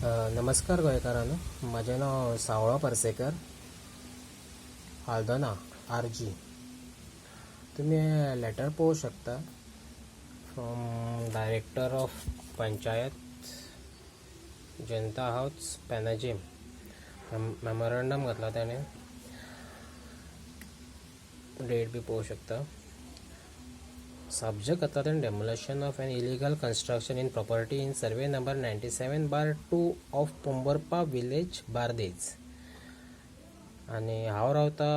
नमस्कार गोंयकारांनो, माझे नाव सावळो पर्सेकर, हाल्दोना RG. तुम्ही लेटर पळोवंक शकता from director of panchayat Junta house Panjim. Memorandum घातला त्याने, डेट बी पळोवंक शकता. सब्जेक्ट घातला त्याने demolition of an illegal construction in property in survey number 97/2 of Pomburpa village Bardez. आणि हांव रावता,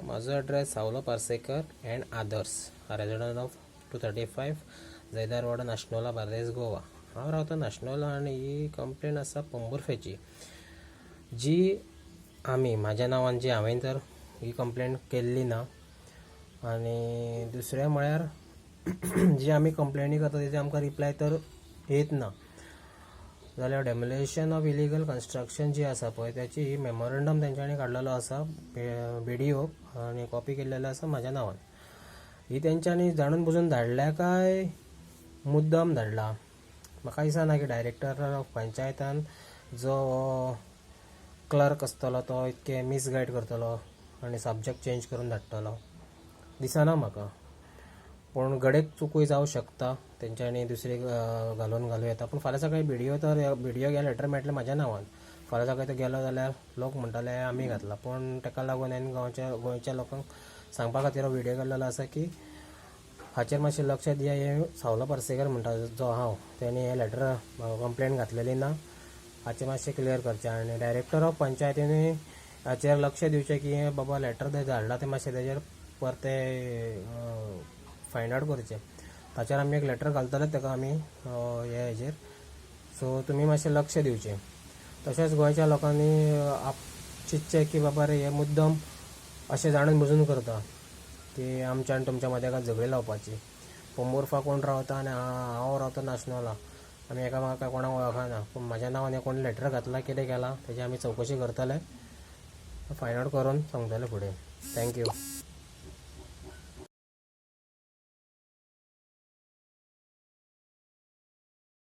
म्हाजो address Savlo Parsekar and others, resident of 235 Jaidar Wada, Nachinola, Bardez, Goa. हांव रावता नाशनोला आणि ही कंप्लेन आसा पोंबुर्फेची, जी म्हाज्या नांवान जी हांवें तर ही कंप्लेन केल्ली ना. आणि दुसरें म्हळ्यार जी आमी कंप्लेनी करता तेजे आमकां रिप्लाय तर येत ना. जाल्यार डेमोलेशन ऑफ इलिगल कन्स्ट्रक्शन जी आसा पळय त्याची ही मेमोरंडम तेंच्यांनी काडलेलो आसा, व्हिडिओ आनी कॉपी केल्लेलो आसा म्हाज्या नांवान. ही तेंच्यांनी जाणून बुजून धाडल्या काय मुद्दम धाडला म्हाका दिसना की डायरेक्टर ऑफ पंचायतान जो क्लर्क आसतलो तो इतके मिसगायड करतलो आनी सब्जेक्ट चेंज करून धाडटलो दिसना म्हाका. पूण गडेक चुकूय जावं शकता, तेंच्यांनी दुसरी घालून येता. पूण फाल्यां सकाळी व्हिडिओ घ्या लेटर मेळटलें म्हाज्या नांवान. फाल्यां सकाळी तो गेलो जाल्यार लोक म्हणटले आमी घातला. पूण ताका लागून हांवें गोंयच्या लोकांक सांगपा खातीर हो व्हिडिओ केल्लो आसा की हाचेर मातशें लक्ष दिया. हे सावलो पर्सेकर म्हणटा जो हांव, तेणी हे लेटर कंप्लेन घातलेली ना, हाचें मातशें क्लियर करचें. आनी डायरेक्टर ऑफ पंचायतीनी हाचेर लक्ष दिवचें की हे बाबा लेटर जे धाडला तें मातशें तेजेर परतें फायंड आवट करचें. ताचेर आमी एक लेटर घालतले ताका आमी हेजेर. सो तुमी मातशें लक्ष दिवचें. तशेंच गोंयच्या लोकांनी चिंतचें की बाबा रे हे मुद्दम अशें जाणून बुजून करता की आमच्या आनी तुमच्या मदें झगडी लावपाची. पोंबुर्फा कोण रावता आनी हांव रावता नाशनोला, आमी एकामेकाक कोणाक वळखना. पूण म्हाज्या नांवान कोण लेटर घातला, कितें केलां तेजी आमी चवकशी करतले, फायंड आवट करून सांगतले फुडें. थँक्यू.